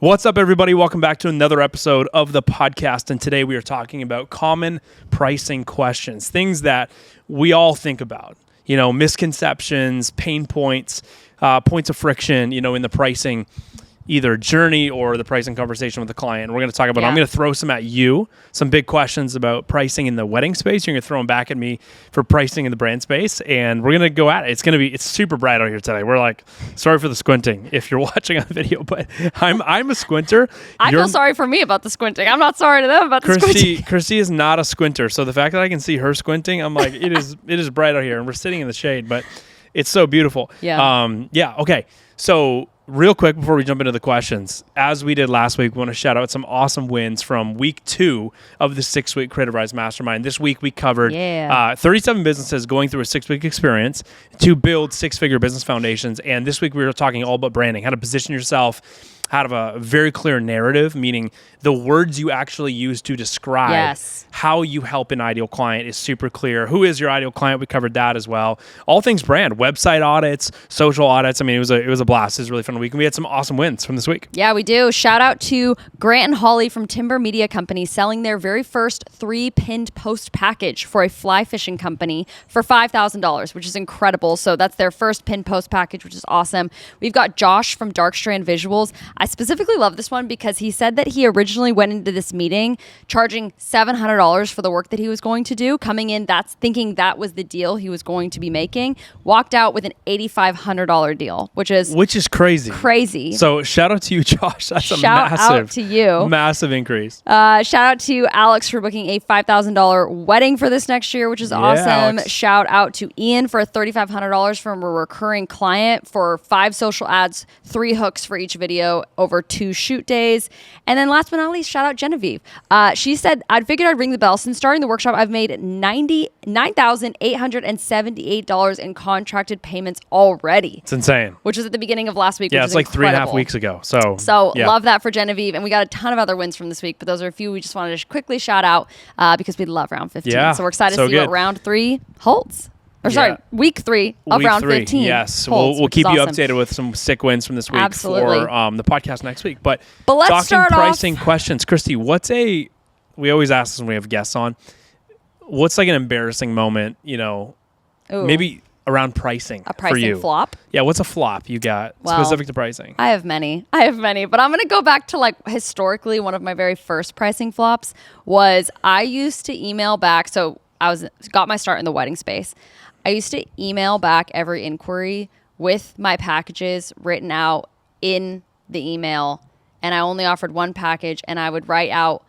What's up, everybody? Welcome back to another episode of the podcast. And today we are talking about common pricing questions, things that we all think about, misconceptions, pain points, points of friction, in the pricing, either journey or the pricing conversation with the client. We're going to talk about, I'm going to throw some at you, some big questions about pricing in the wedding space. You're going to throw them back at me for pricing in the brand space. And we're going to go at it. It's super bright out here today. We're like, sorry for the squinting if you're watching on the video, but I'm a squinter. I feel sorry for me about the squinting. I'm not sorry to them about the squinting. Christy is not a squinter. So the fact that I can see her squinting, I'm like, it is bright out here and we're sitting in the shade, but it's so beautiful. Yeah. Okay. So real quick before we jump into the questions, as we did last week, we want to shout out some awesome wins from week 2 of the 6-week Creative Rise Mastermind. This week we covered 37 businesses going through a 6-week experience to build 6-figure business foundations. And this week we were talking all about branding, how to position yourself, how to have a very clear narrative, meaning the words you actually use to describe how you help an ideal client is super clear. Who is your ideal client? We covered that as well. All things brand, website audits, social audits. I mean, it was a blast. It was a really fun week. And we had some awesome wins from this week. Yeah, we do. Shout out to Grant and Holly from Timber Media Company selling their very first 3-pinned post package for a fly fishing company for $5,000, which is incredible. So that's their first pinned post package, which is awesome. We've got Josh from Darkstrand Visuals. I specifically love this one because he said that he originally went into this meeting charging $700 for the work that he was going to do, coming in thinking that was the deal he was going to be making, walked out with an $8,500 deal, which is crazy. So shout out to you, Josh. That's massive increase. Shout out to Alex for booking a $5,000 wedding for this next year, which is awesome. Alex. Shout out to Ian for $3,500 from a recurring client for 5 social ads, 3 hooks for each video over 2 shoot days. And then last but not least, shout out Genevieve. She said, I figured I'd ring the bell. Since starting the workshop, I've made $99,878 in contracted payments already. It's insane. Which was at the beginning of last week. Yeah, it's like incredible. 3.5 weeks ago. So love that for Genevieve. And we got a ton of other wins from this week, but those are a few we just wanted to quickly shout out because we love round 15. Yeah, so we're excited to see what round 3 holds. Week 3 of round 15. Yes, holds, we'll keep you updated with some sick wins from this week for the podcast next week. But let's start pricing questions. Christy, we always ask this when we have guests on, what's like an embarrassing moment, maybe around pricing a pricing for you? Flop? Yeah, what's a flop you got specific to pricing? I have many, but I'm going to go back to historically one of my very first pricing flops was I used to email back. So got my start in the wedding space. I used to email back every inquiry with my packages written out in the email, and I only offered one package, and I would write out.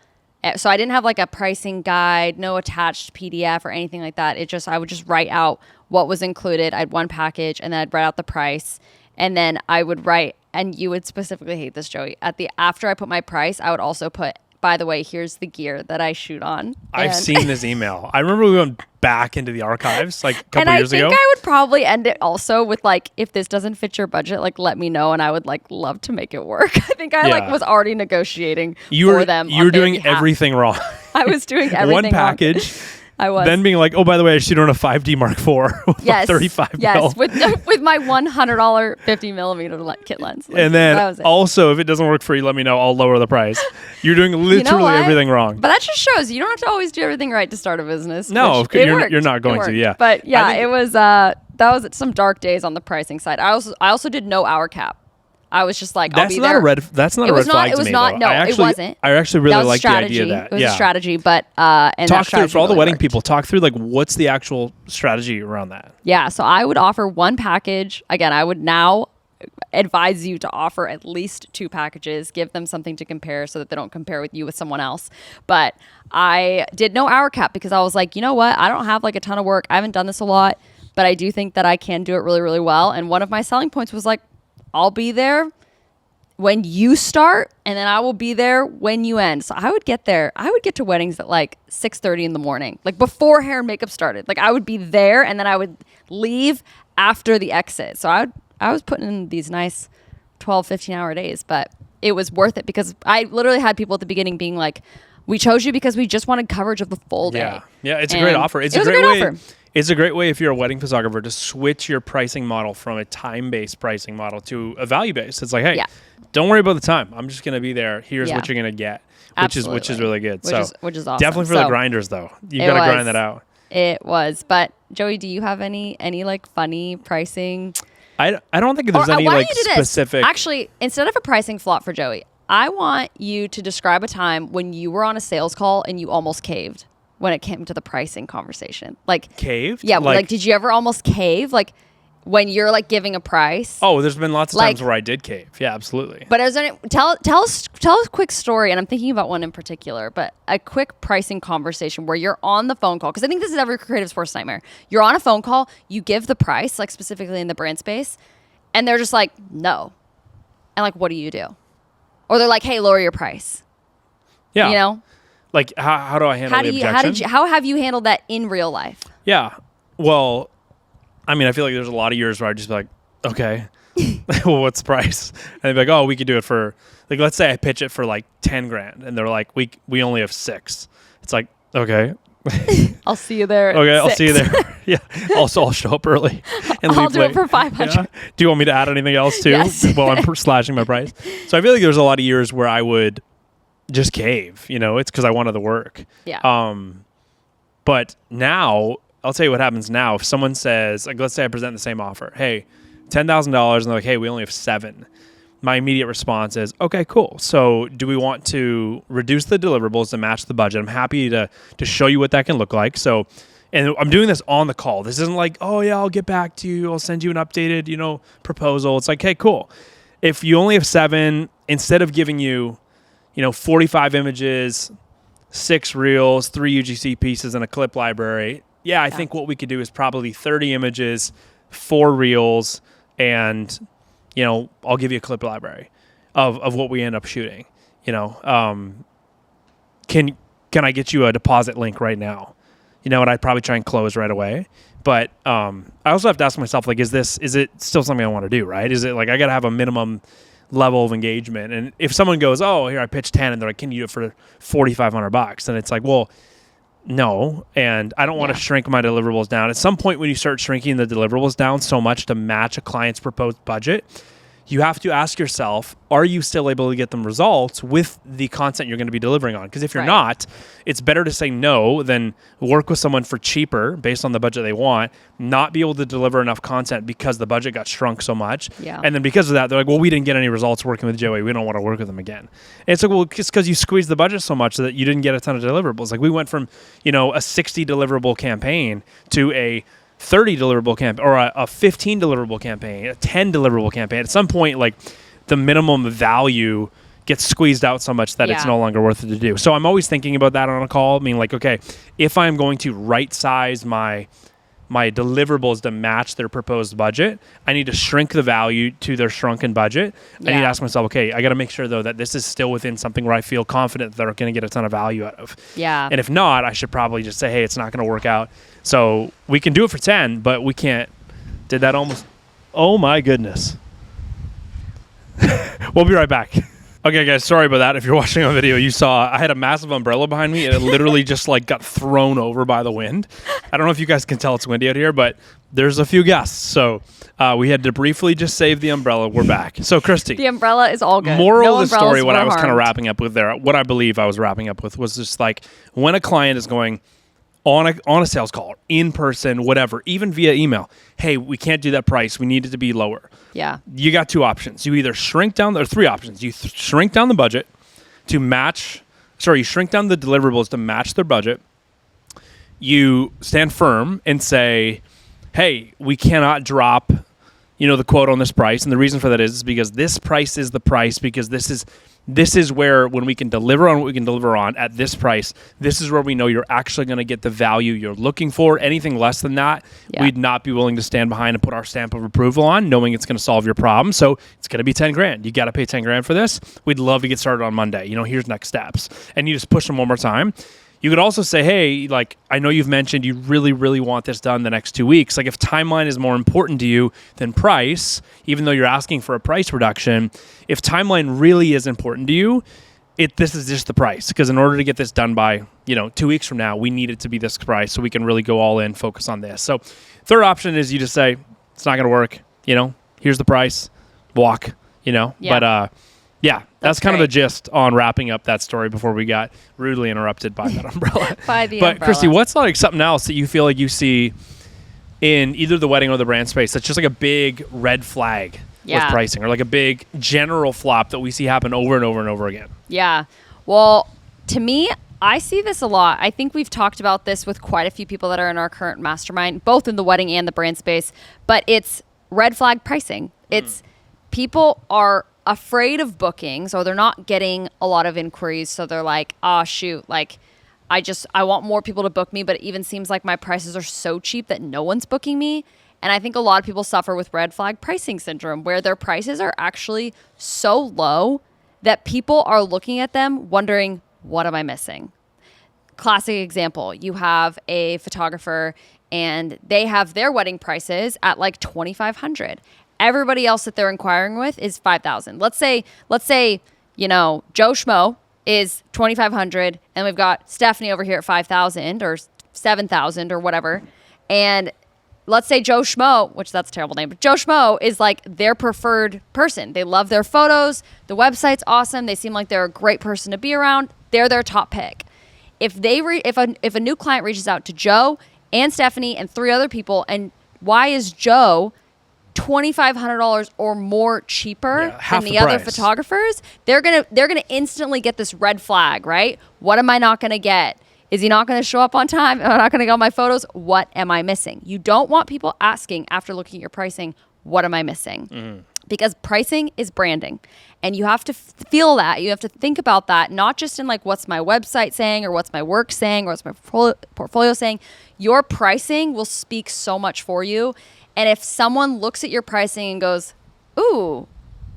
So I didn't have a pricing guide, no attached PDF or anything like that. I would just write out what was included. I had one package, and then I'd write out the price, and then I would write. And you would specifically hate this, Joey. After I put my price, I would also put, by the way, here's the gear that I shoot on. I've seen this email. I remember we went back into the archives a couple years ago. And I think I would probably end it also with if this doesn't fit your budget, let me know, and I would love to make it work. I think I was already negotiating for them. You were doing everything wrong. I was doing everything one package. Wrong. I was. Then being oh, by the way, I shoot on a 5D Mark IV with 35 Yes, with my $100 50mm kit lens. And then also, if it doesn't work for you, let me know. I'll lower the price. You're doing literally everything wrong. But that just shows you don't have to always do everything right to start a business. No, you're not going to. Yeah. But yeah, it was. That was some dark days on the pricing side. I also did no hour cap. I was just I'll be there. That's not a red flag to me. It was not. No, it wasn't. I actually really like the idea of that. It was a strategy, but and talk through for all the wedding people. Talk through what's the actual strategy around that. Yeah, so I would offer one package. Again, I would now advise you to offer at least 2 packages. Give them something to compare so that they don't compare with you with someone else. But I did no hour cap because I was like, you know what? I don't have a ton of work. I haven't done this a lot, but I do think that I can do it really, really well. And one of my selling points was I'll be there when you start, and then I will be there when you end. So I would get there. I would get to weddings at 6:30 in the morning, before hair and makeup started. I would be there, and then I would leave after the exit. So I was putting in these nice 12, 15-hour days, but it was worth it because I literally had people at the beginning being we chose you because we just wanted coverage of the full day. Yeah, it's a great offer. It's a great way. It's a great way if you're a wedding photographer to switch your pricing model from a time-based pricing model to a value-based. It's like, hey, don't worry about the time. I'm just going to be there. Here's what you're going to get, which is really good. Which is awesome. Definitely for the grinders though. You got to grind that out. It was. But Joey, do you have any like funny pricing? I don't think there's any like specific. Actually, instead of a pricing flop for Joey, I want you to describe a time when you were on a sales call and you almost caved when it came to the pricing conversation. Like caved? Yeah. Like did you ever almost cave? Like when you're like giving a price? Oh, there's been lots of times where I did cave. Yeah, absolutely. But tell us a quick story, and I'm thinking about one in particular, but a quick pricing conversation where you're on the phone call, because I think this is every creative sports nightmare. You're on a phone call, you give the price, like specifically in the brand space, and they're just like, no. And like, what do you do? Or they're like, hey, lower your price. Yeah. You know? Like, how do I handle the objection? How have you handled that in real life? Yeah. Well, I mean, I feel like there's a lot of years where I'd just be like, okay, well, what's the price? And they'd be like, oh, we could do it for, like, let's say I pitch it for like 10 grand. And they're like, we only have 6. It's like, okay. I'll see you there. Okay, I'll see you there. Yeah. Also, I'll show up early. And I'll do it for 500. Yeah. Do you want me to add anything else too? Yes. While I'm slashing my price? So I feel like there's a lot of years where I would just cave, it's because I wanted the work. Yeah. But now I'll tell you what happens now. If someone says, like, let's say I present the same offer, hey, $10,000, and they're like, hey, we only have 7. My immediate response is, okay, cool. So do we want to reduce the deliverables to match the budget? I'm happy to show you what that can look like. So, and I'm doing this on the call. This isn't like, oh yeah, I'll get back to you. I'll send you an updated, proposal. It's like, hey, cool. If you only have 7, instead of giving you 45 images, 6 reels, 3 UGC pieces, and a clip library. Yeah, I think what we could do is probably 30 images, 4 reels, and, I'll give you a clip library of what we end up shooting. Can I get you a deposit link right now? And I'd probably try and close right away. But I also have to ask myself, like, is it still something I want to do, right? Is it like I got to have a minimum level of engagement? And if someone goes, oh, here, I pitched 10, and they're like, can you do it for $4,500? And it's like, well, no. And I don't want to shrink my deliverables down. At some point when you start shrinking the deliverables down so much to match a client's proposed budget, you have to ask yourself, are you still able to get them results with the content you're going to be delivering on? Because if you're not, it's better to say no than work with someone for cheaper based on the budget they want, not be able to deliver enough content because the budget got shrunk so much. Yeah. And then because of that, they're like, well, we didn't get any results working with Joey. We don't want to work with them again. And it's like, well, it's because you squeezed the budget so much that you didn't get a ton of deliverables. Like we went from, a 60 deliverable campaign to a 30 deliverable campaign, or a 15 deliverable campaign, a 10 deliverable campaign. At some point, like the minimum value gets squeezed out so much that it's no longer worth it to do. So I'm always thinking about that on a call. I mean, like, okay, if I'm going to right size my deliverables to match their proposed budget, I need to shrink the value to their shrunken budget. I need to ask myself, okay, I got to make sure though that this is still within something where I feel confident that they're going to get a ton of value out of. Yeah. And if not, I should probably just say, hey, it's not going to work out. So we can do it for 10, but we can't. Did that almost? Oh my goodness. We'll be right back. Okay, guys, sorry about that. If you're watching on video, you saw I had a massive umbrella behind me, and it literally just like got thrown over by the wind. I don't know if you guys can tell it's windy out here, but there's a few gusts. So we had to briefly just save the umbrella. We're back. So, Christy. The umbrella is all good. Moral of the story, what I was kind of wrapping up with there, what I believe I was wrapping up with was just like when a client is going on a sales call, in person, whatever, even via email, hey, we can't do that price. We need it to be lower. Yeah. You got 2 options. You either shrink down, or 3 options. You shrink down the budget to match, you shrink down the deliverables to match their budget. You stand firm and say, hey, we cannot drop, the quote on this price. And the reason for that is because this price is the price, because this is where, when we can deliver on what we can deliver on at this price, this is where we know you're actually going to get the value you're looking for. Anything less than that, we'd not be willing to stand behind and put our stamp of approval on, knowing it's going to solve your problem. So it's going to be 10 grand. You got to pay 10 grand for this. We'd love to get started on Monday. Here's next steps. And you just push them one more time. You could also say, hey, like, I know you've mentioned you really, really want this done the next 2 weeks. Like, if timeline is more important to you than price, even though you're asking for a price reduction, if timeline really is important to you, this is just the price, because in order to get this done by 2 weeks from now, we need it to be this price so we can really go all in, focus on this. So third option is you just say it's not going to work. Here's the price, walk. But that's kind of the gist on wrapping up that story before we got rudely interrupted by that umbrella. But Christy, what's like something else that you feel like you see in either the wedding or the brand space that's just like a big red flag with pricing, or like a big general flop that we see happen over and over and over again? Yeah. Well, to me, I see this a lot. I think we've talked about this with quite a few people that are in our current mastermind, both in the wedding and the brand space, but it's red flag pricing. It's people are afraid of bookings, or they're not getting a lot of inquiries. So they're like, oh, shoot, like I want more people to book me, but it even seems like my prices are so cheap that no one's booking me. And I think a lot of people suffer with red flag pricing syndrome, where their prices are actually so low that people are looking at them wondering, what am I missing? Classic example, you have a photographer and they have their wedding prices at like $2,500. Everybody else that they're inquiring with is $5,000. Let's say, Joe Schmo is $2,500, and we've got Stephanie over here at $5,000 or $7,000 or whatever. And let's say Joe Schmo, which that's a terrible name, but Joe Schmo is like their preferred person. They love their photos. The website's awesome. They seem like they're a great person to be around. They're their top pick. If a new client reaches out to Joe and Stephanie and 3 other people, and why is Joe $2,500 or more cheaper than the other photographers, they're gonna instantly get this red flag, right? What am I not gonna get? Is he not going to show up on time? Am I not going to get all my photos? What am I missing? You don't want people asking after looking at your pricing, what am I missing? Because pricing is branding, and you have to feel that. You have to think about that, not just in like, what's my website saying, or what's my work saying, or what's my portfolio saying. Your pricing will speak so much for you. And if someone looks at your pricing and goes, ooh,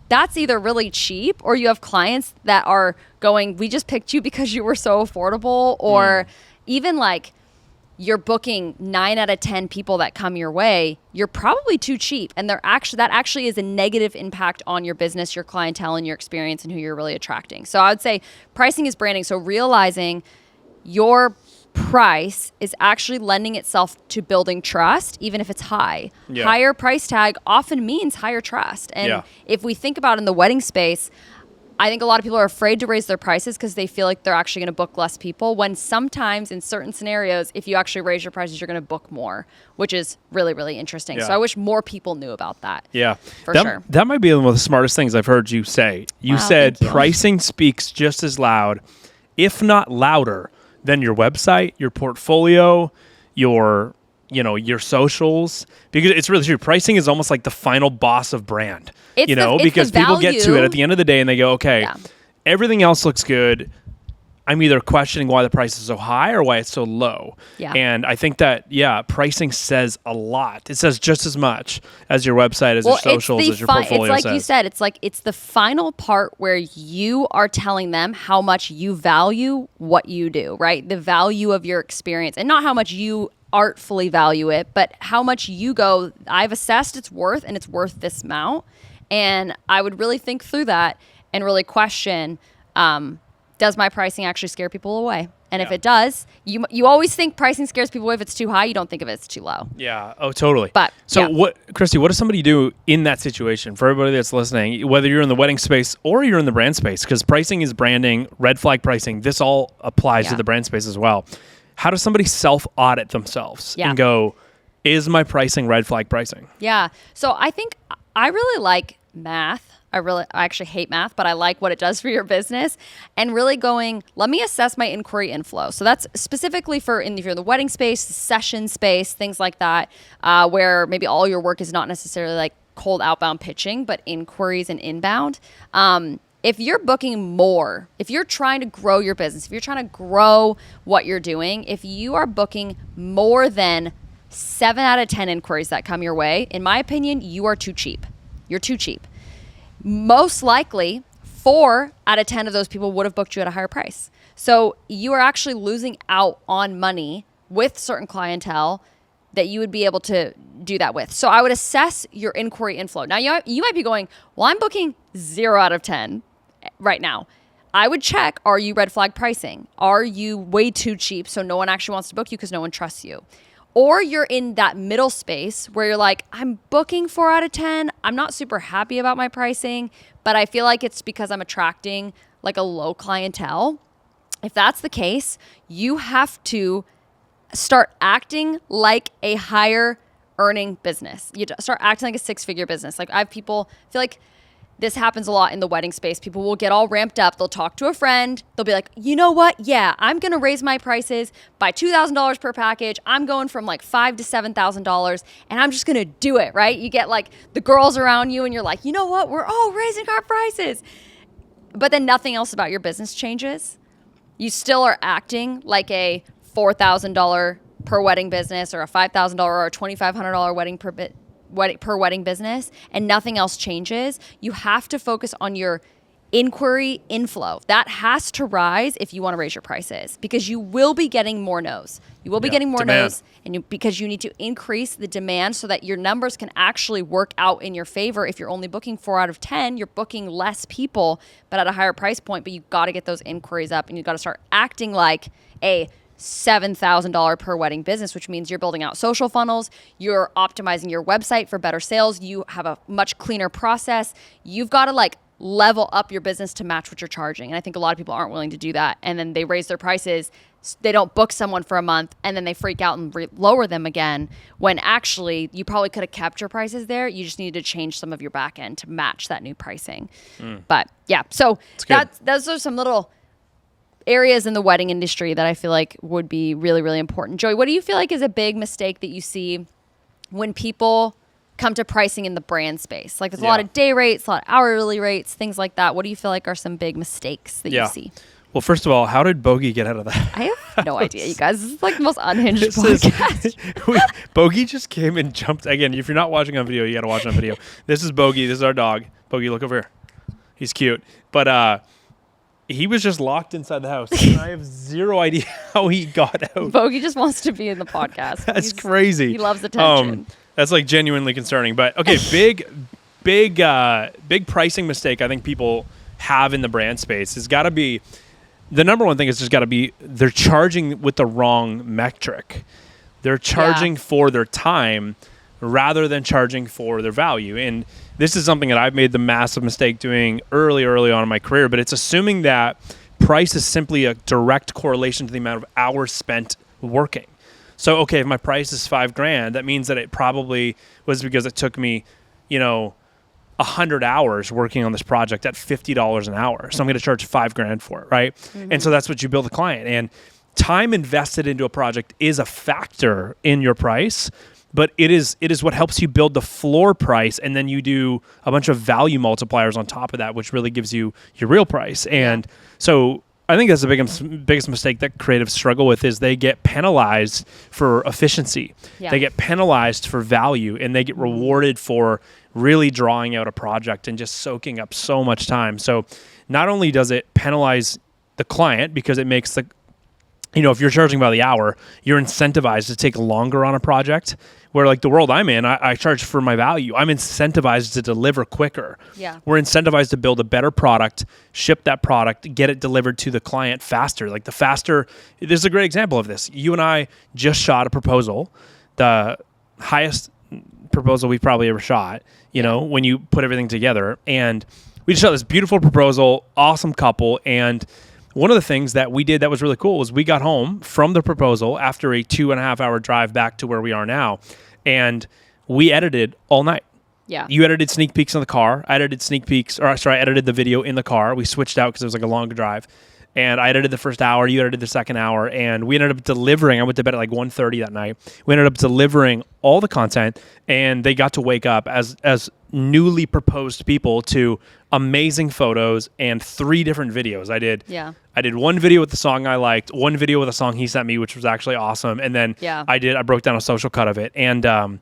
that's either really cheap, or you have clients that are going, we just picked you because you were so affordable, or even like you're booking 9 out of 10 people that come your way, you're probably too cheap. And that actually is a negative impact on your business, your clientele, and your experience, and who you're really attracting. So I would say pricing is branding. So realizing your price is actually lending itself to building trust, even if it's high. Higher price tag often means higher trust. And if we think about in the wedding space, I think a lot of people are afraid to raise their prices because they feel like they're actually going to book less people, when sometimes in certain scenarios, if you actually raise your prices, you're going to book more, which is really, really interesting. So I wish more people knew about that. For sure. That might be one of the smartest things I've heard you say. You said pricing speaks just as loud, if not louder, than your website, your portfolio, your socials, because it's really true. Pricing is almost like the final boss of brand, because people get to it at the end of the day and they go, okay, everything else looks good. I'm either questioning why the price is so high or why it's so low. And I think that, pricing says a lot. It says just as much as your website, as your socials, as your portfolio It's like says. you said, it's the final part where you are telling them how much you value what you do, right? The value of your experience, and not how much you artfully value it, but how much you go, I've assessed its worth, and it's worth this amount. And I would really think through that and really question, does my pricing actually scare people away? And if it does, you always think pricing scares people away. If it's too high, you don't think of it as too low. Yeah. Oh, totally. But Christy, what does somebody do in that situation? For everybody that's listening, whether you're in the wedding space or you're in the brand space, because pricing is branding, red flag pricing, this all applies to the brand space as well. How does somebody self-audit themselves and go, is my pricing red flag pricing? Yeah. So I think I really like math. I actually hate math, but I like what it does for your business, and really going, let me assess my inquiry inflow. So that's specifically if you're in the wedding space, session space, things like that, where maybe all your work is not necessarily like cold outbound pitching, but inquiries and inbound. If you're booking more, if you're trying to grow your business, if you're trying to grow what you're doing, if you are booking more than 7 out of 10 inquiries that come your way, in my opinion, you are too cheap. You're too cheap. Most likely, 4 out of 10 of those people would have booked you at a higher price. So you are actually losing out on money with certain clientele that you would be able to do that with. So I would assess your inquiry inflow. Now, you might be going, well, I'm booking 0 out of 10 right now. I would check, are you red flag pricing? Are you way too cheap so no one actually wants to book you because no one trusts you? Or you're in that middle space where you're like, I'm booking 4 out of 10. I'm not super happy about my pricing, but I feel like it's because I'm attracting like a low clientele. If that's the case, you have to start acting like a higher earning business. You start acting like a 6-figure business. Like I have people, I feel like this happens a lot in the wedding space. People will get all ramped up. They'll talk to a friend. They'll be like, you know what? Yeah, I'm going to raise my prices by $2,000 per package. I'm going from like $5,000 to $7,000 and I'm just going to do it, right? You get like the girls around you and you're like, you know what? We're all raising our prices. But then nothing else about your business changes. You still are acting like a $4,000 per wedding business or a $5,000 or a $2,500 per wedding business, and nothing else changes. You have to focus on your inquiry inflow. That has to rise if you want to raise your prices, because you will be getting more no's. You will be getting more no's, and because you need to increase the demand so that your numbers can actually work out in your favor. If you're only booking 4 out of 10, you're booking less people, but at a higher price point. But you've got to get those inquiries up, and you've got to start acting like a $7,000 per wedding business, which means you're building out social funnels, you're optimizing your website for better sales, you have a much cleaner process. You've got to like level up your business to match what you're charging. And I think a lot of people aren't willing to do that. And then they raise their prices. They don't book someone for a month and then they freak out and lower them again, when actually you probably could have kept your prices there. You just needed to change some of your back end to match that new pricing. But yeah, so those are some little areas in the wedding industry that I feel like would be really, really important. Joey, what do you feel like is a big mistake that you see when people come to pricing in the brand space? Like there's a lot of day rates, a lot of hourly rates, things like that. What do you feel like are some big mistakes that you see? Well, first of all, how did Bogey get out of that? I have no idea, you guys. This is like the most unhinged podcast. Bogey just came and jumped. Again, if you're not watching on video, you got to watch on video. This is Bogey. This is our dog. Bogey, look over here. He's cute. But he was just locked inside the house. And I have zero idea how he got out. Bogey just wants to be in the podcast. That's crazy. He loves attention. That's like genuinely concerning. But okay, big pricing mistake I think people have in the brand space has got to be, the number one thing is just got to be, they're charging with the wrong metric. They're charging for their time rather than charging for their value. And this is something that I've made the massive mistake doing early on in my career, but it's assuming that price is simply a direct correlation to the amount of hours spent working. So, okay, if my price is $5,000, that means that it probably was because it took me, 100 hours working on this project at $50 an hour. So I'm going to charge $5,000 for it, right? Mm-hmm. And so that's what you build a client. And time invested into a project is a factor in your price, but it is what helps you build the floor price, and then you do a bunch of value multipliers on top of that, which really gives you your real price. And so I think that's the biggest mistake that creatives struggle with, is they get penalized for efficiency. Yeah. They get penalized for value, and they get rewarded for really drawing out a project and just soaking up so much time. So not only does it penalize the client because it makes if you're charging by the hour, you're incentivized to take longer on a project, where like the world I'm in, I charge for my value. I'm incentivized to deliver quicker. Yeah. We're incentivized to build a better product, ship that product, get it delivered to the client faster. Like this is a great example of this. You and I just shot a proposal, the highest proposal we've probably ever shot, when you put everything together. And we just shot this beautiful proposal, awesome couple. And one of the things that we did that was really cool was we got home from the proposal after a 2.5 hour drive back to where we are now, and we edited all night. Yeah. You edited sneak peeks in the car. I edited I edited the video in the car. We switched out because it was like a long drive. And I edited the first hour, you edited the second hour, and we ended up delivering. I went to bed at like 1:30 that night. We ended up delivering all the content, and they got to wake up as newly proposed people to amazing photos and 3 different videos. I did one video with the song I liked, one video with a song he sent me, which was actually awesome, and then I broke down a social cut of it. And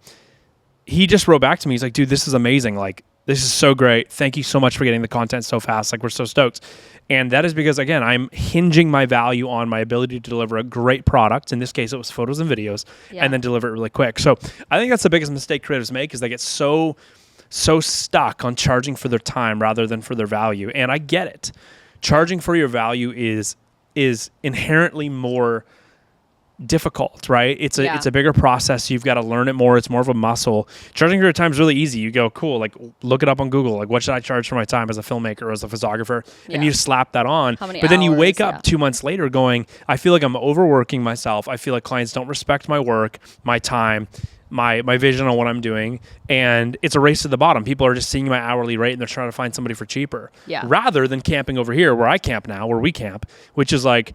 he just wrote back to me. He's like, dude, this is amazing. Like, this is so great. Thank you so much for getting the content so fast. Like, we're so stoked. And that is because, again, I'm hinging my value on my ability to deliver a great product. In this case, it was photos and videos, and then deliver it really quick. So I think that's the biggest mistake creatives make, is they get so stuck on charging for their time rather than for their value. And I get it. charging for your value is inherently more difficult, right? It's a bigger process. You've got to learn it more. It's more of a muscle. Charging for your time is really easy. You go, cool, like look it up on Google. Like, what should I charge for my time as a filmmaker or as a photographer? And you slap that on. But then you wake up 2 months later going, I feel like I'm overworking myself. I feel like clients don't respect my work, my time, my vision on what I'm doing. And it's a race to the bottom. People are just seeing my hourly rate and they're trying to find somebody for cheaper. Rather than camping over here where I camp now, where we camp, which is like,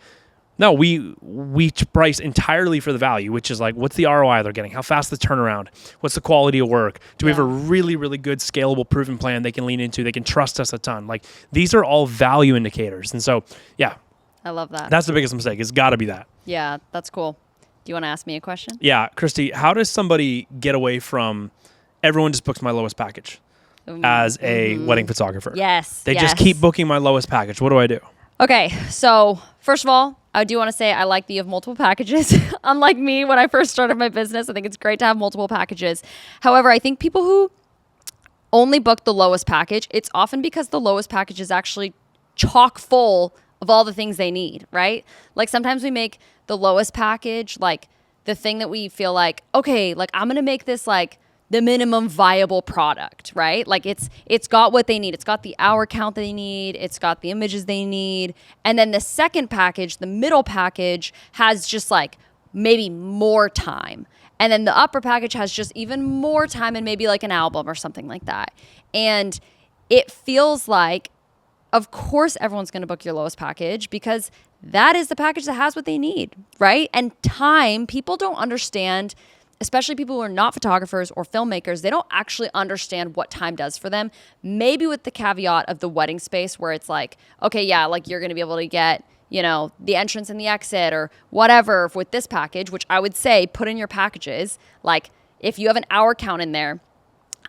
no, we price entirely for the value, which is like, what's the ROI they're getting? How fast the turnaround? What's the quality of work? Do we have a really, really good, scalable, proven plan they can lean into? They can trust us a ton. Like, these are all value indicators. And so, I love that. That's the biggest mistake. It's got to be that. Yeah, that's cool. Do you want to ask me a question? Yeah, Christy, how does somebody get away from everyone just books my lowest package as a wedding photographer? Yes. They just keep booking my lowest package. What do I do? Okay, so first of all, I do want to say I like that you have multiple packages. Unlike me, when I first started my business, I think it's great to have multiple packages. However, I think people who only book the lowest package, it's often because the lowest package is actually chock full of all the things they need, right? Like sometimes we make the lowest package like the thing that we feel like, okay, like I'm going to make this like the minimum viable product, right? Like it's got what they need. It's got the hour count they need. It's got the images they need. And then the second package, the middle package, has just like maybe more time. And then the upper package has just even more time and maybe like an album or something like that. And it feels like, of course, everyone's going to book your lowest package because that is the package that has what they need, right? And time, people don't understand, especially people who are not photographers or filmmakers, they don't actually understand what time does for them. Maybe with the caveat of the wedding space where it's like, okay, yeah, like you're going to be able to get, you know, the entrance and the exit or whatever with this package, which I would say put in your packages. Like if you have an hour count in there,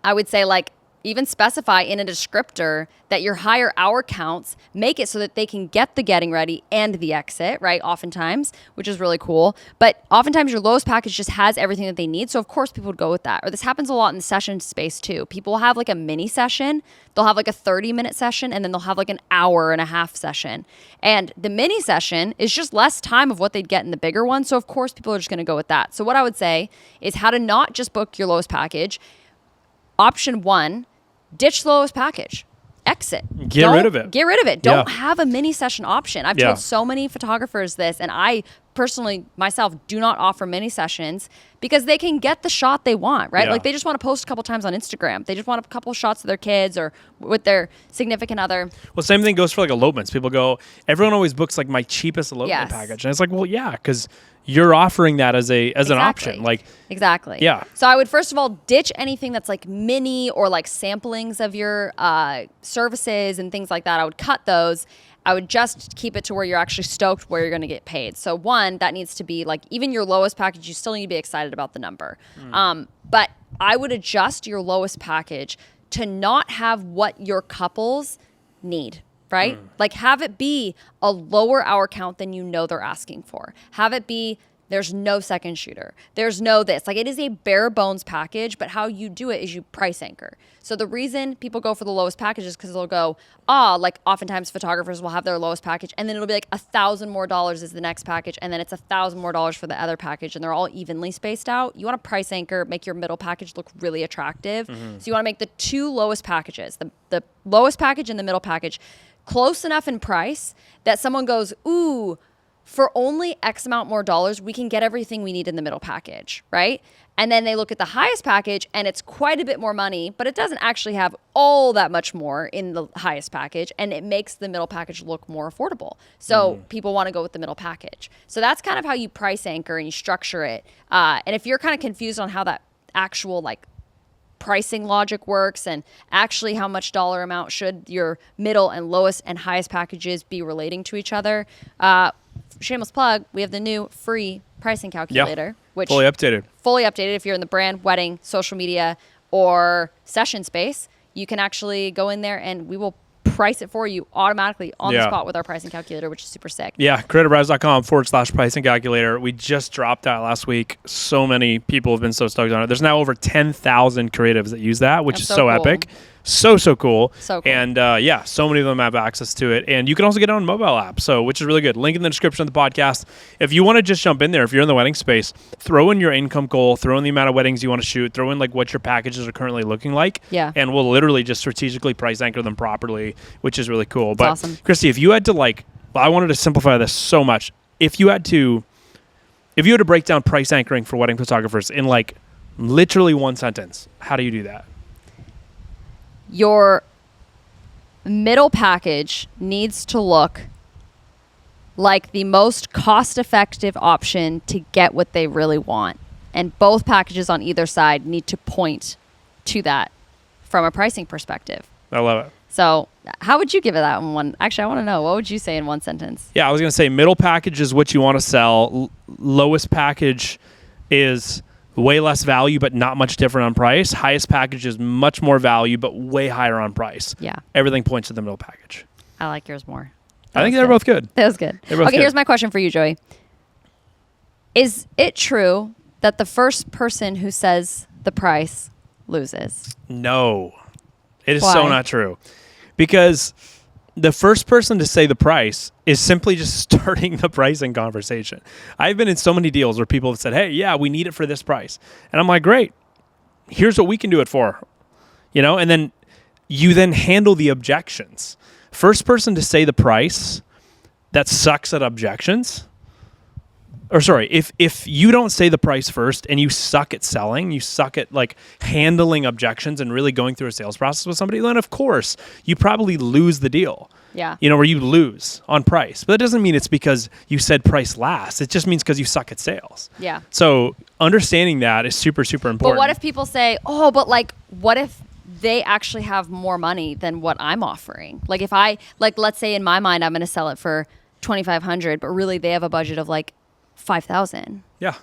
I would say like even specify in a descriptor that your higher hour counts make it so that they can get the getting ready and the exit, right? Oftentimes, which is really cool. But oftentimes your lowest package just has everything that they need. So of course people would go with that. Or this happens a lot in the session space too. People will have like a mini session. They'll have like a 30-minute session and then they'll have like an hour and a half session. And the mini session is just less time of what they'd get in the bigger one. So of course people are just going to go with that. So what I would say is how to not just book your lowest package. Option 1, ditch the lowest package. Exit. Get rid of it. Get rid of it. Don't have a mini session option. I've told so many photographers this, and I personally, myself, do not offer mini sessions because they can get the shot they want, right? Like they just want to post a couple times on Instagram. They just want a couple shots of their kids or with their significant other. Well, same thing goes for like elopements. People go, everyone always books like my cheapest elopement package. And it's like, well, yeah, because you're offering that as an option. Like exactly. Yeah. So I would first of all ditch anything that's like mini or like samplings of your services and things like that. I would cut those. I would just keep it to where you're actually stoked where you're going to get paid. So one, that needs to be like even your lowest package, you still need to be excited about the number. But I would adjust your lowest package to not have what your couples need. Right? Like have it be a lower hour count than you know they're asking for. Have it be there's no second shooter. There's no this. Like it is a bare bones package, but how you do it is you price anchor. So the reason people go for the lowest package is because they'll go, like oftentimes photographers will have their lowest package and then it'll be like $1,000 more is the next package and then it's $1,000 more for the other package and they're all evenly spaced out. You want to price anchor, make your middle package look really attractive. So you want to make the two lowest packages, the lowest package and the middle package, close enough in price that someone goes, ooh, for only X amount more dollars, we can get everything we need in the middle package, right? And then they look at the highest package and it's quite a bit more money, but it doesn't actually have all that much more in the highest package and it makes the middle package look more affordable. So people want to go with the middle package. So that's kind of how you price anchor and you structure it. And if you're kind of confused on how that actual like pricing logic works and actually how much dollar amount should your middle and lowest and highest packages be relating to each other, shameless plug, we have the new free pricing calculator, which fully updated if you're in the brand, wedding, social media, or session space. You can actually go in there and we will price it for you automatically on the spot with our pricing calculator, which is super sick. Yeah, creativerise.com/pricing calculator. We just dropped that last week. So many people have been so stoked on it. There's now over 10,000 creatives that use that, which is so cool. Epic. So cool. So cool. And so many of them have access to it. And you can also get it on mobile app, which is really good. Link in the description of the podcast. If you want to just jump in there, if you're in the wedding space, throw in your income goal, throw in the amount of weddings you want to shoot, throw in like what your packages are currently looking like. Yeah. And we'll literally just strategically price anchor them properly, which is really cool. But awesome. Christy, if you had to I wanted to simplify this so much. If you had to break down price anchoring for wedding photographers in like literally one sentence, how do you do that? Your middle package needs to look like the most cost-effective option to get what they really want. And both packages on either side need to point to that from a pricing perspective. I love it. So how would you give it that one? Actually, I want to know. What would you say in one sentence? Yeah, I was going to say middle package is what you want to sell. Lowest package is way less value, but not much different on price. Highest package is much more value, but way higher on price. Yeah. Everything points to the middle package. I like yours more. I think they're both good. That was good. Okay, here's my question for you, Joey. Is it true that the first person who says the price loses? No. It is Why? so not true. Because the first person to say the price is simply just starting the pricing conversation. I've been in so many deals where people have said, hey, yeah, we need it for this price. And I'm like, great. Here's what we can do it for. And then you then handle the objections. First person to say the price that sucks at objections. Or sorry, if you don't say the price first and you suck at selling, you suck at like handling objections and really going through a sales process with somebody, then of course you probably lose the deal. Yeah. Where you lose on price. But that doesn't mean it's because you said price last. It just means because you suck at sales. Yeah. So understanding that is super, super important. But what if people say, oh, but like, what if they actually have more money than what I'm offering? Like if let's say in my mind, I'm going to sell it for $2,500, but really they have a budget of like $5,000. Yeah.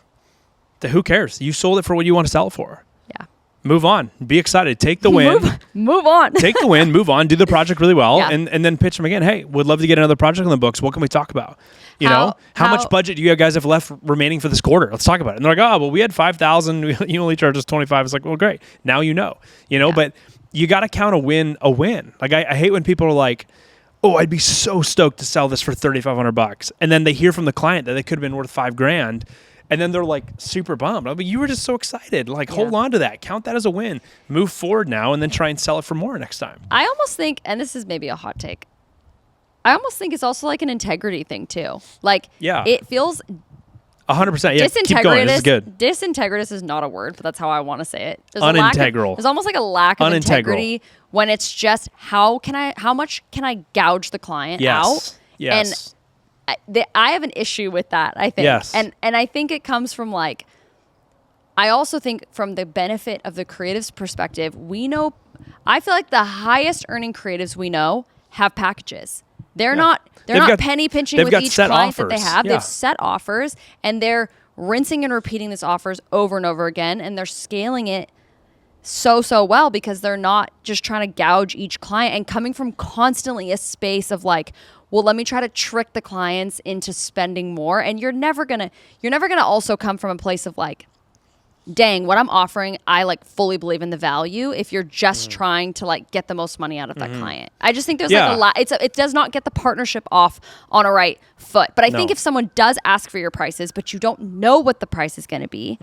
Who cares? You sold it for what you want to sell it for. Yeah. Move on. Be excited. Take the win. Move on. Take the win. Move on. Do the project really well. Yeah. And then pitch them again. Hey, would love to get another project on the books. What can we talk about? How much budget do you guys have left remaining for this quarter? Let's talk about it. And they're like, oh, well, we had 5,000. You only charge us 25. It's like, well, great. Now you know. But you got to count a win a win. Like I hate when people are like, oh, I'd be so stoked to sell this for $3,500. And then they hear from the client that they could have been worth $5,000. And then they're like super bummed. I mean, you were just so excited. Like, hold on to that. Count that as a win. Move forward now and then try and sell it for more next time. I almost think, and this is maybe a hot take, I almost think it's also like an integrity thing too. Like, it feels 100%. Yeah, keep going. This is good. Disintegritous is not a word, but that's how I want to say it. Unintegral. There's almost like a lack of integrity when it's just how much can I gouge the client out? Yes. And I have an issue with that, I think. Yes. And I think it comes from like, I also think from the benefit of the creative's perspective, I feel like the highest earning creatives we know have packages. They're not penny pinching with each client that they have. Yeah. They've set offers and they're rinsing and repeating these offers over and over again, and they're scaling it so well because they're not just trying to gouge each client and coming from constantly a space of like, well, let me try to trick the clients into spending more. And you're never gonna also come from a place of like, dang, what I'm offering, I like fully believe in the value if you're just trying to like get the most money out of that client. I just think there's like a lot, it does not get the partnership off on a right foot. But I think if someone does ask for your prices, but you don't know what the price is going to be,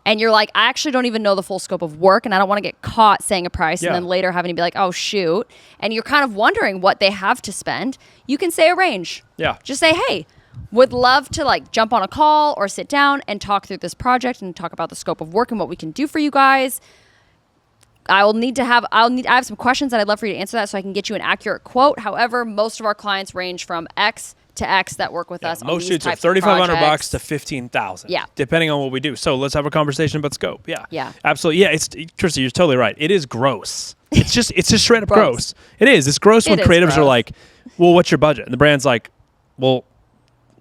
and you're like, I actually don't even know the full scope of work and I don't want to get caught saying a price and then later having to be like, oh shoot. And you're kind of wondering what they have to spend, you can say a range. Yeah. Just say, hey, would love to like jump on a call or sit down and talk through this project and talk about the scope of work and what we can do for you guys. I have some questions that I'd love for you to answer that so I can get you an accurate quote. However, most of our clients range from X to X that work with us. Most shoots are $3,500 to $15,000. Yeah. Depending on what we do. So let's have a conversation about scope. Yeah. Yeah. Absolutely. Yeah. Christy, you're totally right. It is gross. It's just straight up gross. It is. It's gross when creatives are like, well, what's your budget? And the brand's like, well,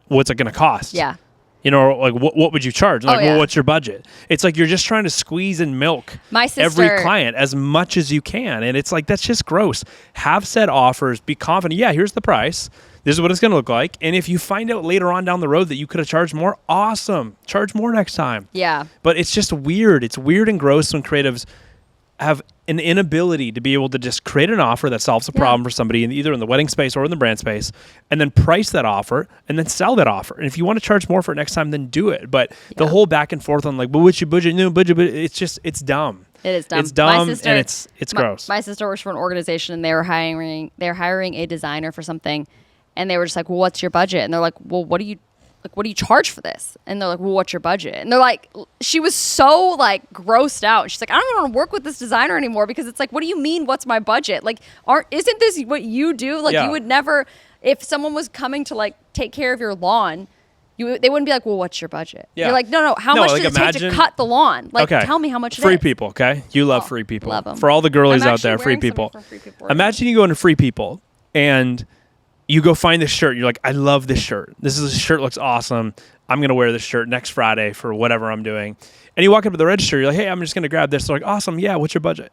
what's it going to cost? Yeah. Like what would you charge? Like, well, what's your budget? It's like you're just trying to squeeze and milk every client as much as you can. And it's like, that's just gross. Have set offers, be confident. Yeah, here's the price. This is what it's going to look like. And if you find out later on down the road that you could have charged more, awesome. Charge more next time. Yeah. But it's just weird. It's weird and gross when creatives have an inability to be able to just create an offer that solves a problem for somebody either in the wedding space or in the brand space, and then price that offer and then sell that offer. And if you want to charge more for it next time, then do it. But the whole back and forth on like, but what's your budget? No budget, but it's dumb. It is dumb. It's dumb and it's gross. My sister works for an organization and they're hiring a designer for something, and they were just like, well, what's your budget? And they're like, well, what do you charge for this? And they're like, well, what's your budget? And they're like, she was so like grossed out. And she's like, I don't even want to work with this designer anymore, because it's like, what do you mean, what's my budget? Like, isn't this what you do? Like, you would never, if someone was coming to like take care of your lawn, they wouldn't be like, well, what's your budget? You're like, no, how much does it take to cut the lawn? Like, tell me how much it is. Free people, okay? You love free people. Love them. For all the girlies out there, free people. Imagine you go into Free People and you go find this shirt. You're like, I love this shirt. This shirt looks awesome. I'm going to wear this shirt next Friday for whatever I'm doing. And you walk up to the register. You're like, hey, I'm just going to grab this. They're like, awesome. Yeah, what's your budget?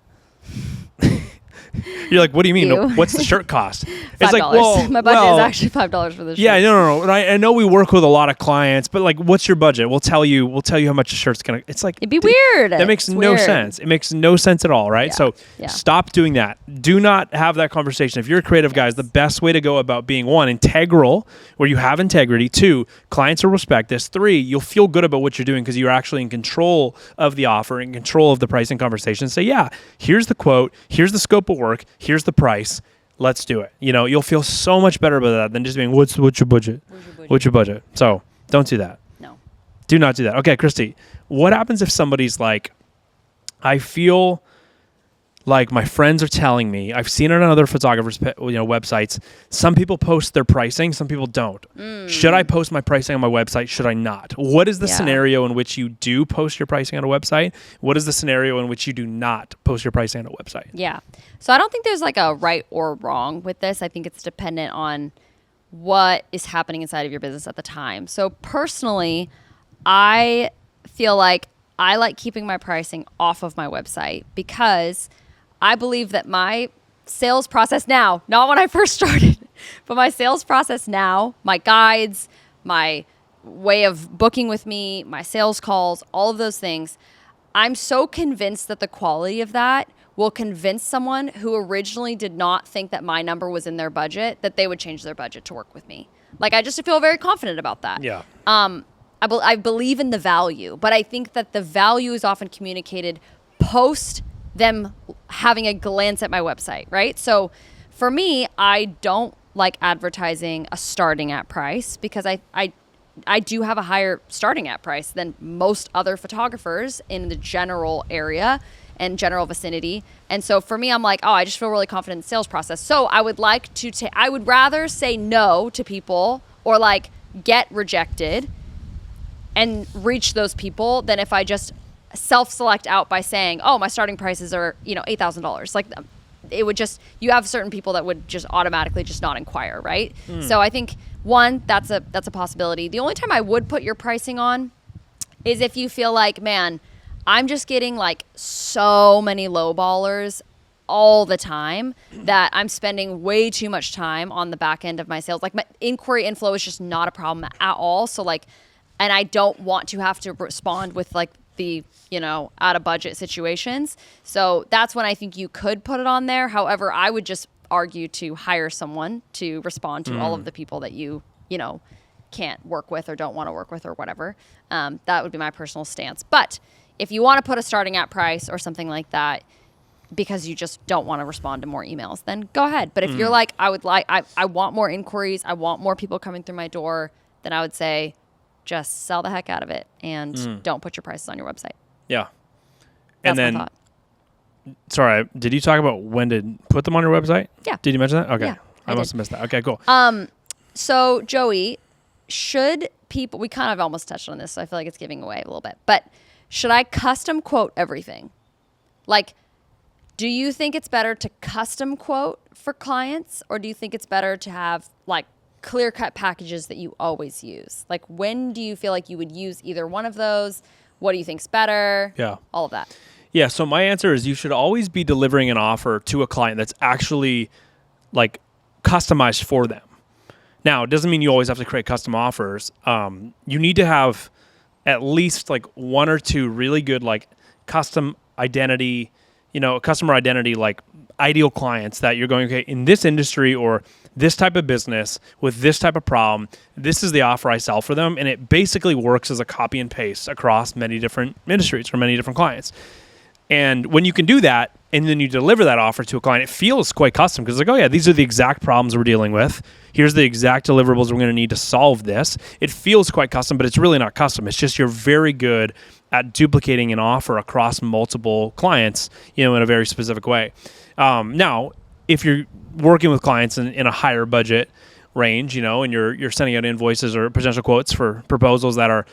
You're like, what do you mean? What's the shirt cost? It's like, well, my budget is actually $5 for this shirt. Yeah, no. And I know we work with a lot of clients, but like, what's your budget? We'll tell you how much the shirt's gonna. It's like, it'd be weird. That makes no sense. It makes no sense at all, right? So stop doing that. Do not have that conversation. If you're a creative guy, the best way to go about being, one, integral, where you have integrity. Two, clients will respect this. Three, you'll feel good about what you're doing because you're actually in control of the offer, in control of the pricing conversation. Say, yeah, here's the quote, here's the scope of work, here's the price. Let's do it. You'll feel so much better about that than just being, what's your budget? What's your budget? So don't do that. No. Do not do that. Okay, Christy, what happens if somebody's like, I feel like my friends are telling me, I've seen it on other photographers' websites, some people post their pricing, some people don't. Should I post my pricing on my website? Should I not? What is the scenario in which you do post your pricing on a website? What is the scenario in which you do not post your pricing on a website? Yeah. So I don't think there's like a right or wrong with this. I think it's dependent on what is happening inside of your business at the time. So personally, I feel like I like keeping my pricing off of my website because I believe that my sales process now, not when I first started, but my sales process now, my guides, my way of booking with me, my sales calls, all of those things, I'm so convinced that the quality of that will convince someone who originally did not think that my number was in their budget that they would change their budget to work with me. Like, I just feel very confident about that. Yeah. I believe in the value, but I think that the value is often communicated post them having a glance at my website, right? So for me, I don't like advertising a starting at price because I do have a higher starting at price than most other photographers in the general area and general vicinity. And so for me, I'm like, I just feel really confident in the sales process. So I would like to I would rather say no to people or like get rejected and reach those people than if I just self-select out by saying, my starting prices are, $8,000. Like, it would just, you have certain people that would just automatically just not inquire, right? So I think one, that's a possibility. The only time I would put your pricing on is if you feel like, man, I'm just getting like so many lowballers all the time that I'm spending way too much time on the back end of my sales. Like, my inquiry inflow is just not a problem at all. So like, and I don't want to have to respond with like the, out of budget situations. So that's when I think you could put it on there. However, I would just argue to hire someone to respond to all of the people that you can't work with or don't want to work with or whatever. That would be my personal stance. But if you want to put a starting at price or something like that, because you just don't want to respond to more emails, then go ahead. But if you're like, I want more inquiries, I want more people coming through my door, then I would say, just sell the heck out of it and don't put your prices on your website. Yeah. That's and then, my thought. Sorry, did you talk about when to put them on your website? Yeah. Did you mention that? Okay. Yeah, I must have missed that. Okay, cool. So Joey, should people, we kind of almost touched on this, so I feel like it's giving away a little bit, but should I custom quote everything? Like, do you think it's better to custom quote for clients, or do you think it's better to have like clear-cut packages that you always use? Like, when do you feel like you would use either one of those? What do you think's better? Yeah. All of that. Yeah, so my answer is you should always be delivering an offer to a client that's actually like customized for them. Now, it doesn't mean you always have to create custom offers. You need to have at least like one or two really good like custom identity, customer identity, like ideal clients that you're going, okay, in this industry or this type of business with this type of problem, this is the offer I sell for them. And it basically works as a copy and paste across many different industries or many different clients. And when you can do that and then you deliver that offer to a client, it feels quite custom because it's like, oh yeah, these are the exact problems we're dealing with. Here's the exact deliverables we're going to need to solve this. It feels quite custom, but it's really not custom. It's just you're very good at duplicating an offer across multiple clients, in a very specific way. Now, if you're working with clients in a higher budget range, and you're sending out invoices or potential quotes for proposals that are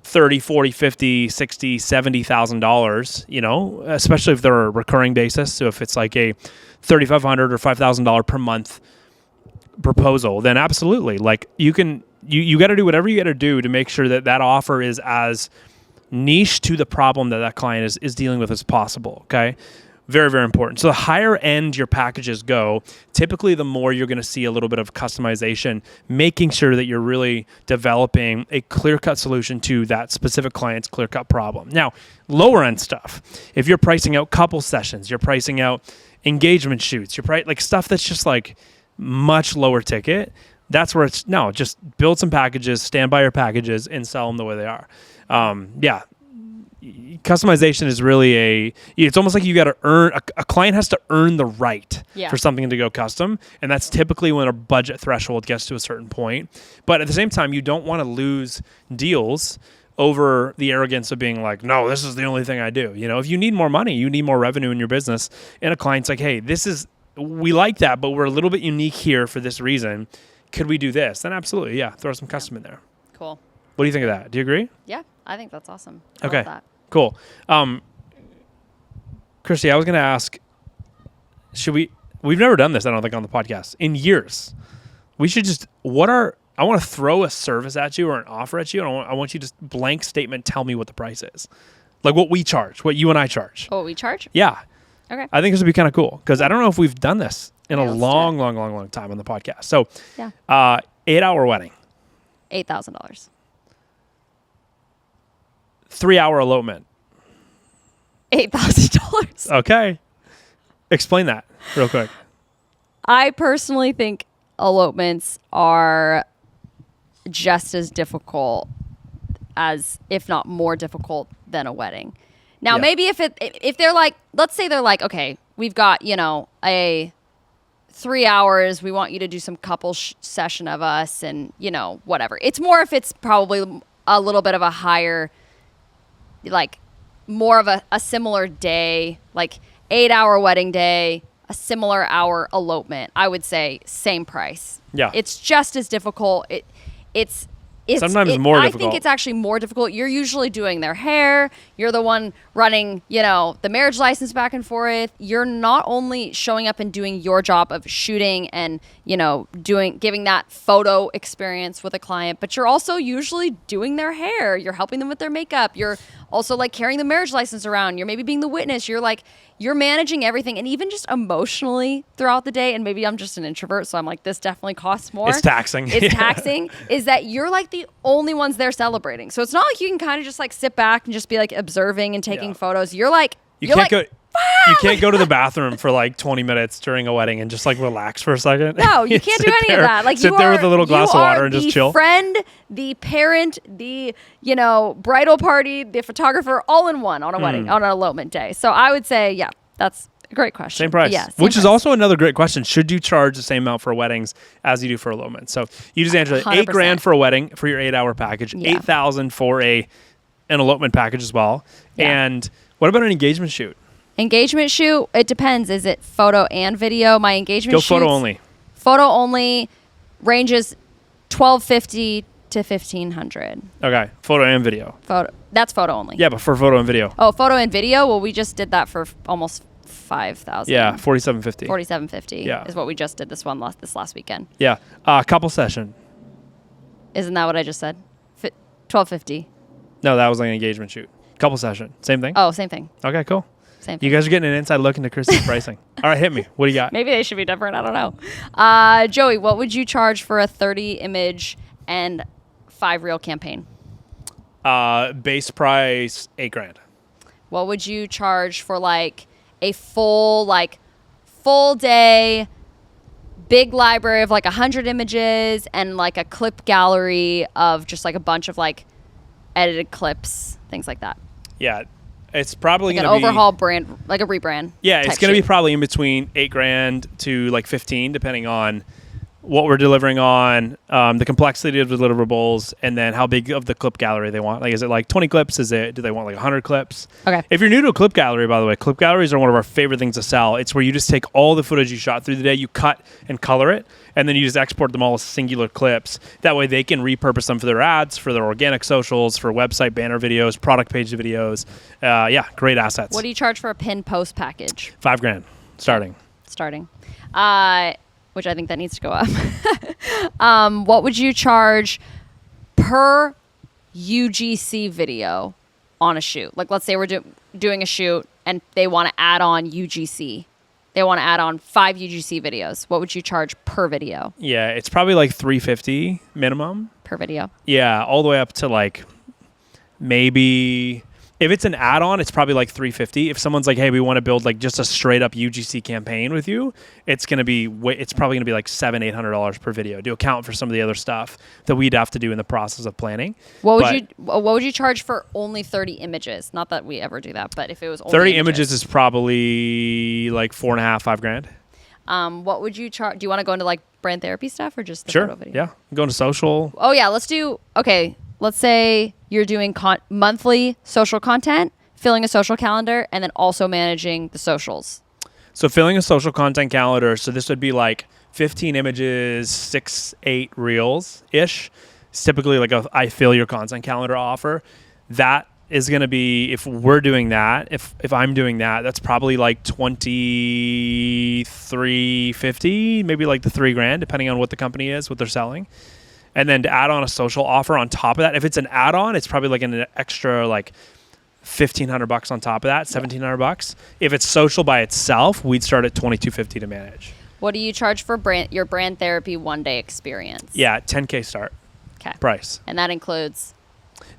$30,000, $40,000, $50,000, $60,000, $70,000, especially if they're a recurring basis. So if it's like a $3,500 or $5,000 per month proposal, then absolutely, like you got to do whatever you got to do to make sure that offer is as niche to the problem that client is dealing with as possible. Okay. Very, very important. So the higher end your packages go, typically the more you're going to see a little bit of customization, making sure that you're really developing a clear-cut solution to that specific client's clear-cut problem. Now, lower end stuff, if you're pricing out couple sessions, you're pricing out engagement shoots, like stuff that's just like much lower ticket, that's where just build some packages, stand by your packages, and sell them the way they are. Customization is really it's almost like you got to earn, a client has to earn the right for something to go custom. And that's typically when a budget threshold gets to a certain point. But at the same time, you don't want to lose deals over the arrogance of being like, no, this is the only thing I do. If you need more money, you need more revenue in your business, and a client's like, hey, we like that, but we're a little bit unique here for this reason. Could we do this? Then absolutely, throw some custom in there. Cool. What do you think of that? Do you agree? Yeah, I think that's awesome. I okay. love that. Cool. Christy, I was going to ask, we've never done this, I don't think, on the podcast in years. We should just, I want to throw a service at you or an offer at you, and I want you to just blank statement tell me what the price is. Like what we charge, what you and I charge. Oh, what we charge? Yeah. Okay. I think this would be kind of cool because I don't know if we've done this in a long time on the podcast. So, 8-hour wedding. $8,000. 3-hour elopement. $8,000. Okay. Explain that real quick. I personally think elopements are just as difficult as, if not more difficult than a wedding. Now, maybe if they're like, let's say they're like, okay, we've got, a 3 hours. We want you to do some couple session of us and, whatever. It's more if it's probably a little bit of a higher, like more of a similar day, like 8-hour wedding day, a similar hour elopement. I would say same price. Yeah. It's just as difficult. It's sometimes more difficult. I think it's actually more difficult. You're usually doing their hair. You're the one running, the marriage license back and forth. You're not only showing up and doing your job of shooting and, giving that photo experience with a client, but you're also usually doing their hair. You're helping them with their makeup. You're also like carrying the marriage license around. You're maybe being the witness. You're managing everything, and even just emotionally throughout the day. And maybe I'm just an introvert, so I'm like, this definitely costs more. It's taxing. It's taxing. Is that you're like the only ones there celebrating. So it's not like you can kind of just like sit back and just be like observing and taking photos. You're like, you can't go to the bathroom for like 20 minutes during a wedding and just like relax for a second. No, you can't do any of that. Like sit there with a little glass of water and just chill. The friend, the parent, the bridal party, the photographer, all in one on a wedding, on an elopement day. So I would say, that's a great question. Same price. Yeah, which is also another great question. Should you charge the same amount for weddings as you do for elopement? So you just answered it. $8,000 for a wedding for your 8-hour package. Yeah. $8,000 for an elopement package as well. Yeah. And what about an engagement shoot? Engagement shoot, it depends. Is it photo and video? My engagement shoot. Go photo only. Photo only ranges $1,250 to $1,500. Okay, photo and video. That's photo only. Yeah, but for photo and video. Oh, photo and video. Well, we just did that for almost $5,000. Yeah, $4,750. $4,750. Yeah, is what we just did this last weekend. Yeah, couple session. Isn't that what I just said? $1,250. No, that was like an engagement shoot. Couple session, same thing. Oh, same thing. Okay, cool. Same thing. You guys are getting an inside look into Christy's pricing. All right, hit me. What do you got? Maybe they should be different. I don't know. Joey, what would you charge for a 30 image and 5 reel campaign? Base price $8,000. What would you charge for like a full day big library of like 100 images and like a clip gallery of just like a bunch of like edited clips, things like that. Yeah. It's probably like going to be an overhaul brand, like a rebrand. Yeah, it's going to be probably in between $8,000 to like 15, depending on what we're delivering on, the complexity of the deliverables, and then how big of the clip gallery they want. Like, is it like 20 clips? Do they want like 100 clips? Okay. If you're new to a clip gallery, by the way, clip galleries are one of our favorite things to sell. It's where you just take all the footage you shot through the day, you cut and color it, and then you just export them all as singular clips. That way they can repurpose them for their ads, for their organic socials, for website banner videos, product page videos. Yeah, great assets. What do you charge for a pin post package? $5,000 starting. Which I think that needs to go up. What would you charge per UGC video on a shoot? Like, let's say we're doing a shoot and they want to add on UGC. They want to add on 5 UGC videos. What would you charge per video? Yeah, it's probably like $350 minimum. Per video? Yeah, all the way up to like maybe... If it's an add-on, it's probably like $350. If someone's like, "Hey, we want to build like just a straight-up UGC campaign with you," it's probably gonna be like $700-800 per video to account for some of the other stuff that we'd have to do in the process of planning. What would you charge for only 30 images? Not that we ever do that, but if it was only 30 images is probably like $4.5-5,000. What would you charge? Do you want to go into like brand therapy stuff or just the Sure. photo video? Yeah, going to social. Oh yeah, let's say you're doing monthly social content, filling a social calendar, and then also managing the socials. So filling a social content calendar, so this would be like 15 images, 6-8 reels-ish. It's typically like I fill your content calendar offer. That is going to be, if we're doing that, if I'm doing that, that's probably like $23.50, maybe like the $3,000, depending on what the company is, what they're selling. And then to add on a social offer on top of that, if it's an add-on, it's probably like an extra like $1,500 on top of that, $1,700. If it's social by itself, we'd start at $2,250 to manage. What do you charge for your brand therapy 1-day experience? Yeah, $10,000 start. Okay. Price. And that includes?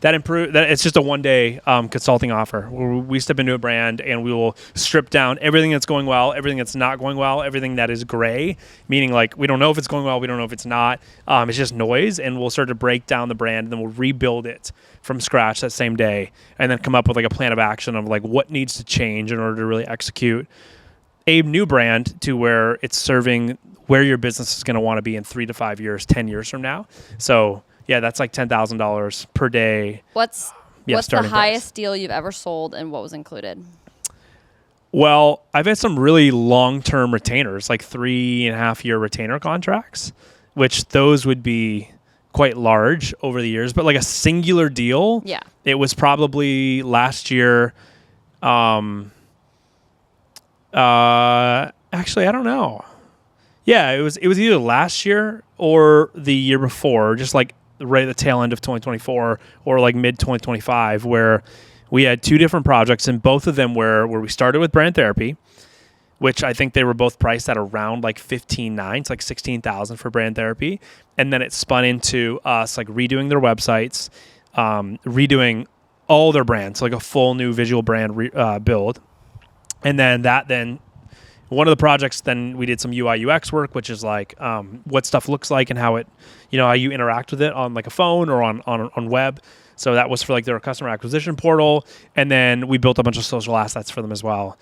That it's just a 1-day consulting offer where we step into a brand and we will strip down everything that's going well, everything that's not going well, everything that is gray, meaning like we don't know if it's going well, we don't know if it's not. It's just noise, and we'll start to break down the brand, and then we'll rebuild it from scratch that same day, and then come up with like a plan of action of like what needs to change in order to really execute a new brand to where it's serving where your business is going to want to be in 3 to 5 years, 10 years from now. So yeah, that's like $10,000 per day. What's the highest deal you've ever sold, and what was included? Well, I've had some really long-term retainers, like 3.5-year retainer contracts, which those would be quite large over the years. But like a singular deal, yeah, it was probably last year. Actually, I don't know. Yeah, it was either last year or the year before, just like right at the tail end of 2024 or like mid 2025, where we had 2 different projects, and both of them where we started with brand therapy, which I think they were both priced at around like $15,900. It's like $16,000 for brand therapy. And then it spun into us like redoing their websites, redoing all their brands, like a full new visual brand build. And then one of the projects, then we did some UI UX work, which is like what stuff looks like and how it, how you interact with it on like a phone or on web. So that was for like their customer acquisition portal. And then we built a bunch of social assets for them as well.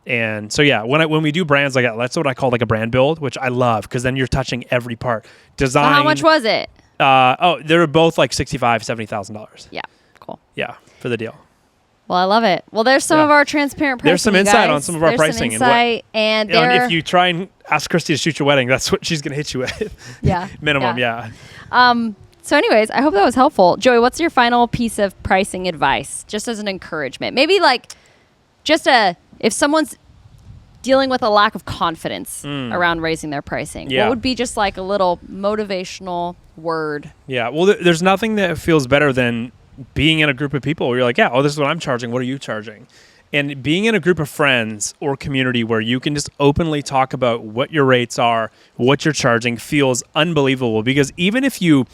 And so, yeah, when we do brands like that, that's what I call like a brand build, which I love because then you're touching every part. Design. So how much was it? They were both like $65,000, $70,000. Yeah, cool. Yeah, for the deal. Well, I love it. Well, there's some of our transparent pricing. There's some insight on some of our pricing. And if you try and ask Christy to shoot your wedding, that's what she's going to hit you with. Yeah. Minimum, yeah. So anyways, I hope that was helpful. Joey, what's your final piece of pricing advice, just as an encouragement? Maybe like if someone's dealing with a lack of confidence around raising their pricing, what would be just like a little motivational word? Yeah, well, there's nothing that feels better than being in a group of people where you're like, this is what I'm charging. What are you charging? And being in a group of friends or community where you can just openly talk about what your rates are, what you're charging feels unbelievable. Because even if you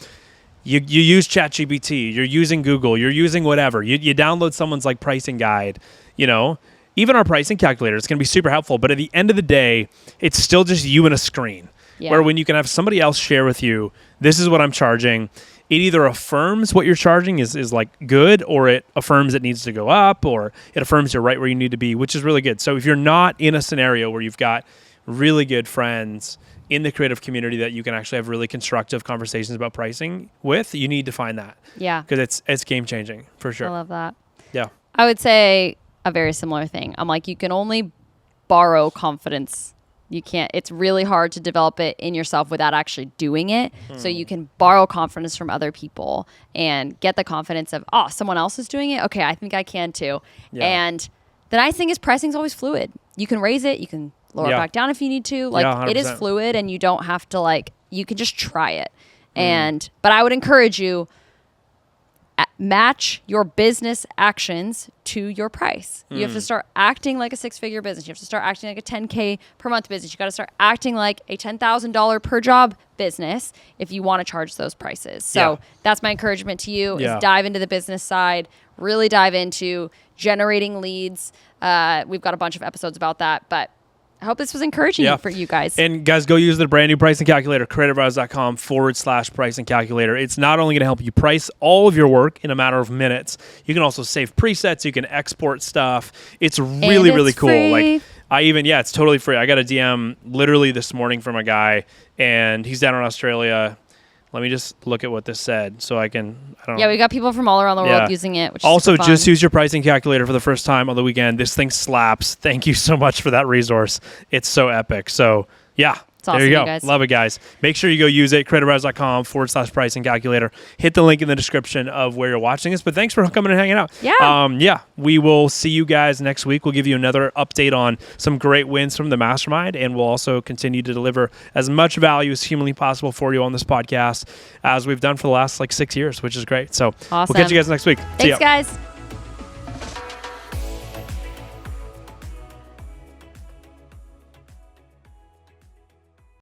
use ChatGPT, you're using Google, you're using whatever, you download someone's like pricing guide, even even our pricing calculator, it's going to be super helpful. But at the end of the day, it's still just you and a screen. Yeah. Where when you can have somebody else share with you, this is what I'm charging. It either affirms what you're charging is like good, or it affirms it needs to go up, or it affirms you're right where you need to be, which is really good. So if you're not in a scenario where you've got really good friends in the creative community that you can actually have really constructive conversations about pricing with, you need to find that. Yeah. Because it's game changing for sure. I love that. Yeah. I would say a very similar thing. I'm like, you can only borrow confidence. You can't, it's really hard to develop it in yourself without actually doing it. So you can borrow confidence from other people and get the confidence of, oh, someone else is doing it. Okay, I think I can too. Yeah. And the nice thing is pricing is always fluid. You can raise it, you can lower it back down if you need to. Like, it is fluid, and you don't have to, like, you can just try it. And but I would encourage you, match your business actions to your price. You have to start acting like a 6-figure business. You have to start acting like a 10K per month business. You got to start acting like a $10,000 per job business if you want to charge those prices. So that's my encouragement to you, is dive into the business side, really dive into generating leads. We've got a bunch of episodes about that, but I hope this was encouraging for you guys. And guys, go use the brand new pricing calculator, creativerise.com/pricing calculator. It's not only going to help you price all of your work in a matter of minutes, you can also save presets, you can export stuff. It's really, really cool. Free. Like, it's totally free. I got a DM literally this morning from a guy, and he's down in Australia. Let me just look at what this said so I don't know. Yeah, we got people from all around the world using it, which also, is just use your pricing calculator for the first time on the weekend. This thing slaps. Thank you so much for that resource. It's so epic. So, it's awesome, there you go. Guys. Love it, guys. Make sure you go use it. creativerise.com/pricing calculator. Hit the link in the description of where you're watching this. But thanks for coming and hanging out. Yeah. We will see you guys next week. We'll give you another update on some great wins from the mastermind, and we'll also continue to deliver as much value as humanly possible for you on this podcast as we've done for the last 6 years, which is great. So awesome. We'll catch you guys next week. Thanks, guys.